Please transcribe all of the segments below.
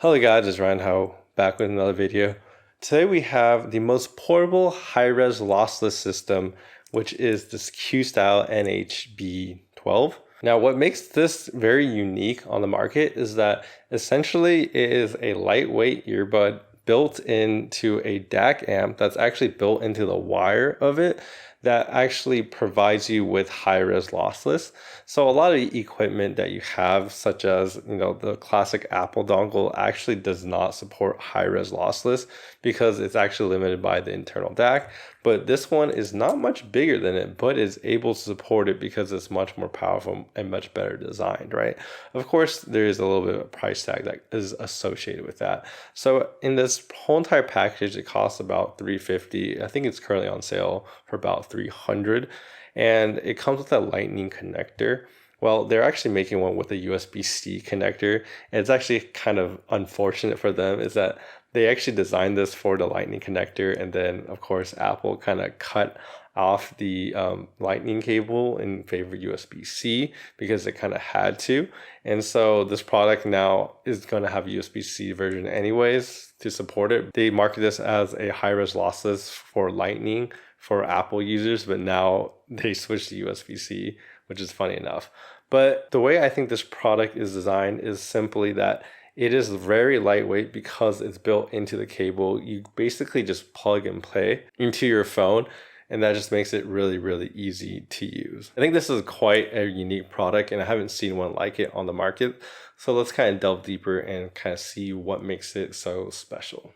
Hello guys, it's Ryan Ho back with another video. Today we have the most portable high-res lossless system, which is this Questyle NHB12. Now what makes this very unique on the market is that essentially it is a lightweight earbud built into a DAC amp that's actually built into the wire of it that actually provides you with high-res lossless. So a lot of the equipment that you have, such as the classic Apple dongle, actually does not support high-res lossless because it's actually limited by the internal DAC. But this one is not much bigger than it, but is able to support it because it's much more powerful and much better designed, right? Of course, there is a little bit of a price tag that is associated with that. So in this whole entire package, it costs about $350. I think it's currently on sale for about $300, and it comes with a lightning connector. Well, they're actually making one with a USB-C connector, and it's actually kind of unfortunate for them is that they actually designed this for the lightning connector, and then of course Apple kind of cut off the lightning cable in favor of USB-C because it kind of had to. And so this product now is going to have a USB-C version anyways to support it. They market this as a high-res lossless for lightning for Apple users, but now they switched to USB-C, which is funny enough. But the way I think this product is designed is simply that it is very lightweight because it's built into the cable. You basically just plug and play into your phone, and that just makes it really, really easy to use. I think this is quite a unique product, and I haven't seen one like it on the market. So let's kind of delve deeper and kind of see what makes it so special.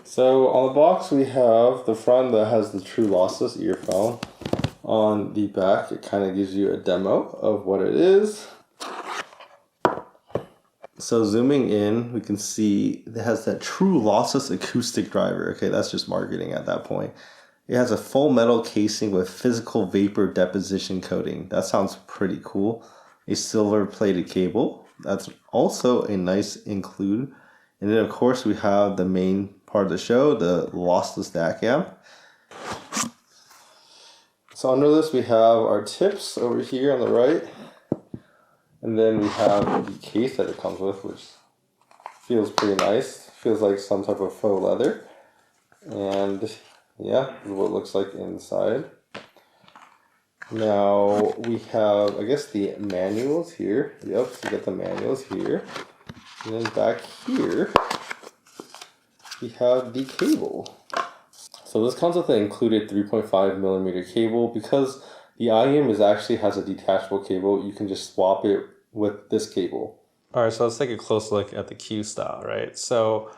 So on the box, we have the front that has the true lossless earphone. On the back, it kind of gives you a demo of what it is. So zooming in, we can see it has that true lossless acoustic driver. Okay, that's just marketing at that point. It has a full metal casing with physical vapor deposition coating. That sounds pretty cool. A silver plated cable. That's also a nice include. And then of course we have the main part of the show, the lossless DAC amp. So under this we have our tips over here on the right. And then we have the case that it comes with, which feels pretty nice. Feels like some type of faux leather. And yeah, this is what it looks like inside. Now we have, I guess, the manuals here. Yep, so you get the manuals here. And then back here, we have the cable. So this comes with an included 3.5 millimeter cable. Because the IM has a detachable cable, you can just swap it with this cable. All right, so let's take a close look at the Questyle, right? So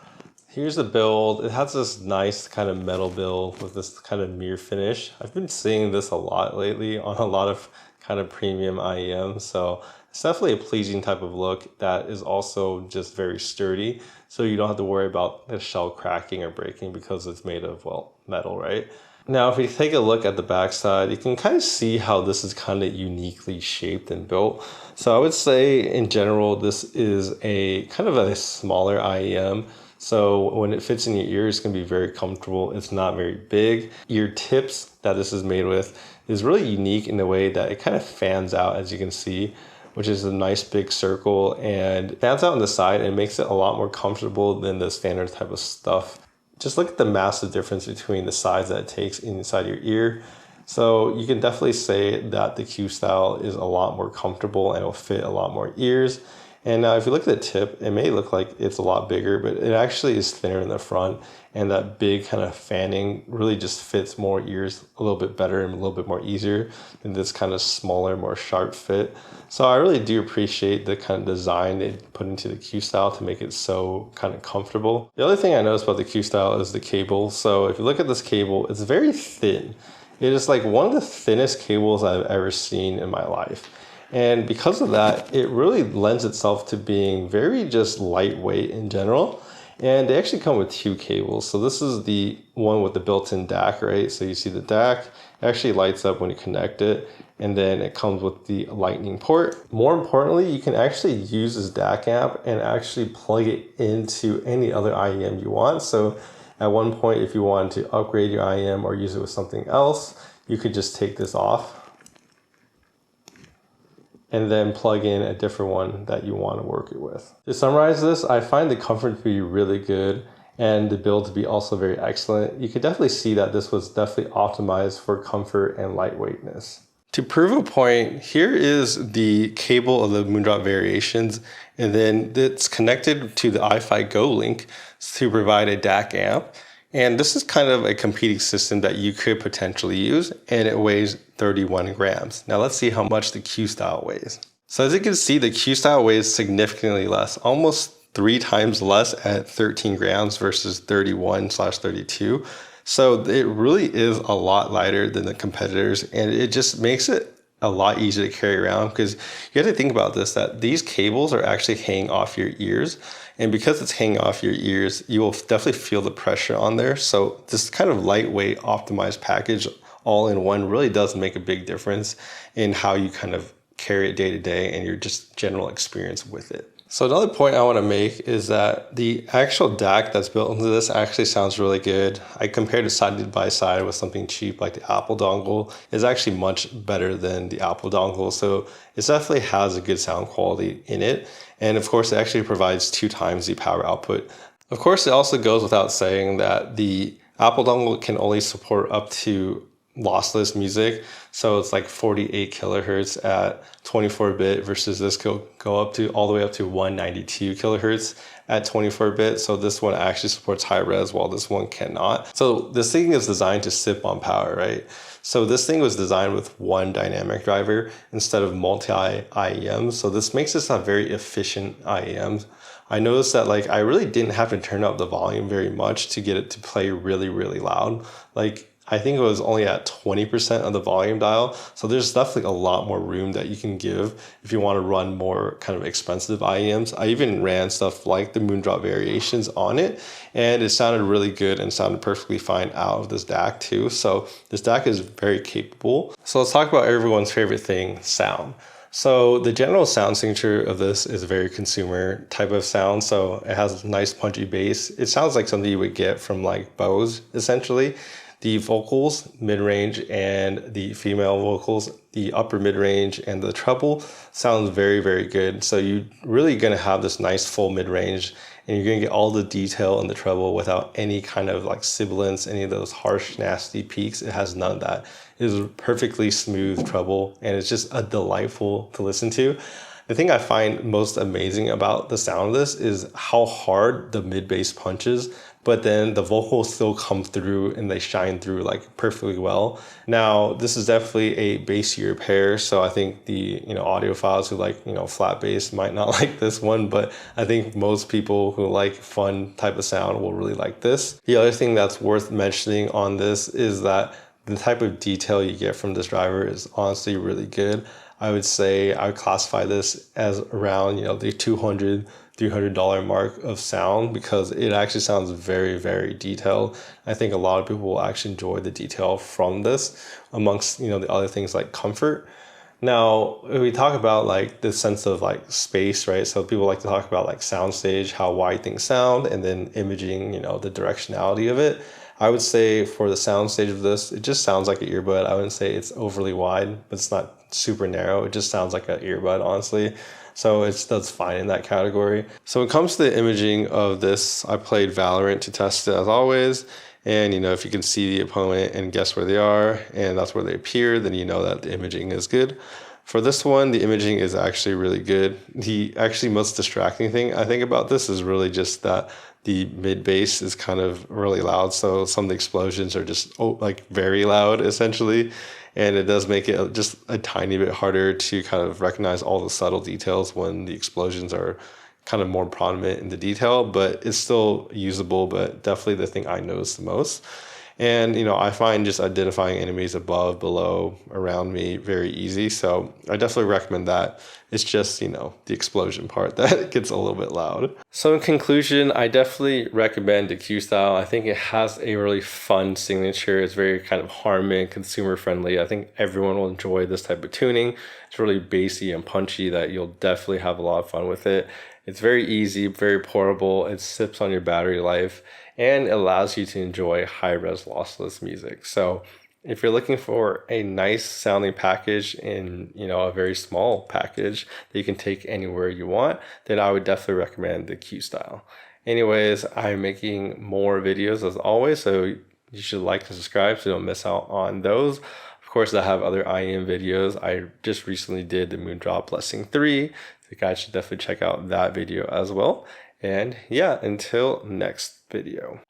here's the build. It has this nice kind of metal build with this kind of mirror finish. I've been seeing this a lot lately on a lot of kind of premium IEM. So it's definitely a pleasing type of look that is also just very sturdy. So you don't have to worry about the shell cracking or breaking because it's made of, well, metal, right? Now, if we take a look at the backside, you can kind of see how this is kind of uniquely shaped and built. So I would say in general, this is a kind of a smaller IEM. So when it fits in your ear, it's going to be very comfortable. It's not very big. Ear tips that this is made with is really unique in the way that it kind of fans out, as you can see, which is a nice big circle and fans out on the side and makes it a lot more comfortable than the standard type of stuff. Just look at the massive difference between the size that it takes inside your ear. So you can definitely say that the Questyle is a lot more comfortable and it'll fit a lot more ears. And now if you look at the tip, it may look like it's a lot bigger, but it actually is thinner in the front. And that big kind of fanning really just fits more ears a little bit better and a little bit more easier than this kind of smaller, more sharp fit. So I really do appreciate the kind of design they put into the Questyle to make it so kind of comfortable. The other thing I noticed about the Questyle is the cable. So if you look at this cable, it's very thin. It is like one of the thinnest cables I've ever seen in my life. And because of that, it really lends itself to being very just lightweight in general. And they actually come with two cables. So this is the one with the built-in DAC, right? So you see the DAC, it actually lights up when you connect it. And then it comes with the lightning port. More importantly, you can actually use this DAC amp and actually plug it into any other IEM you want. So at one point, if you wanted to upgrade your IEM or use it with something else, you could just take this off. and then plug in a different one that you want to work it with. To summarize this, I find the comfort to be really good and the build to be also very excellent. You could definitely see that this was definitely optimized for comfort and lightweightness. To prove a point, here is the cable of the Moondrop Variations, and then it's connected to the iFi Go link to provide a DAC amp. And this is kind of a competing system that you could potentially use, and it weighs 31 grams. Now let's see how much the Questyle weighs. So as you can see, the Questyle weighs significantly less, almost 3 times less at 13 grams versus 31/32. So it really is a lot lighter than the competitors, and it just makes it a lot easier to carry around, because you have to think about this, that these cables are actually hanging off your ears. And because it's hanging off your ears, you will definitely feel the pressure on there. So this kind of lightweight optimized package all in one really does make a big difference in how you kind of carry it day to day and your just general experience with it. So another point I want to make is that the actual DAC that's built into this actually sounds really good. I compared it side by side with something cheap like the Apple dongle. It's actually much better than the Apple dongle. So it definitely has a good sound quality in it. And of course, it actually provides 2 times the power output. Of course, it also goes without saying that the Apple dongle can only support up to lossless music, so it's like 48 kilohertz at 24-bit versus this could go up to all the way up to 192 kilohertz at 24-bit. So this one actually supports high res while this one cannot. So this thing is designed to sip on power, right? So this thing was designed with one dynamic driver instead of multi IEMs. So this makes this a very efficient IEM. I noticed that like I really didn't have to turn up the volume very much to get it to play really, really loud. Like I think it was only at 20% of the volume dial. So there's definitely a lot more room that you can give if you want to run more kind of expensive IEMs. I even ran stuff like the Moondrop Variations on it, and it sounded really good and sounded perfectly fine out of this DAC too. So this DAC is very capable. So let's talk about everyone's favorite thing, sound. So the general sound signature of this is a very consumer type of sound. So it has nice punchy bass. It sounds like something you would get from like Bose essentially. The vocals, mid-range, and the female vocals, the upper mid-range and the treble sounds very, very good. So you're really gonna have this nice full mid-range, and you're gonna get all the detail in the treble without any kind of like sibilance, any of those harsh, nasty peaks. It has none of that. It is perfectly smooth treble, and it's just a delightful to listen to. The thing I find most amazing about the sound of this is how hard the mid bass punches, but then the vocals still come through and they shine through like perfectly well. Now, this is definitely a bassier pair, so I think the audiophiles who like flat bass might not like this one, but I think most people who like fun type of sound will really like this. The other thing that's worth mentioning on this is that the type of detail you get from this driver is honestly really good. I would say I would classify this as around the $200-$300 mark of sound, because it actually sounds very, very detailed. I think a lot of people will actually enjoy the detail from this, amongst the other things like comfort. Now, when we talk about like the sense of like space, right? So people like to talk about like soundstage, how wide things sound, and then imaging, the directionality of it. I would say for the soundstage of this, it just sounds like an earbud. I wouldn't say it's overly wide, but it's not super narrow. It just sounds like an earbud, honestly. So that's fine in that category. So when it comes to the imaging of this, I played Valorant to test it as always. And if you can see the opponent and guess where they are, and that's where they appear, then you know that the imaging is good. For this one, the imaging is actually really good. The actually most distracting thing I think about this is really just that the mid bass is kind of really loud. So some of the explosions are just like very loud essentially. And it does make it just a tiny bit harder to kind of recognize all the subtle details when the explosions are kind of more prominent in the detail, but it's still usable, but definitely the thing I notice the most. And, I find just identifying enemies above, below, around me very easy. So I definitely recommend that. It's just, the explosion part that gets a little bit loud. So in conclusion, I definitely recommend the Questyle. I think it has a really fun signature. It's very kind of harmonic, consumer friendly. I think everyone will enjoy this type of tuning. It's really bassy and punchy that you'll definitely have a lot of fun with it. It's very easy, very portable. It sips on your battery life, and it allows you to enjoy high-res lossless music. So If you're looking for a nice sounding package in, a very small package that you can take anywhere you want, then I would definitely recommend the Questyle. Anyways, I'm making more videos as always, so you should like and subscribe so you don't miss out on those. Of course, I have other IEM videos. I just recently did the Moondrop Blessing 3. So you guys should definitely check out that video as well. And yeah, until next video.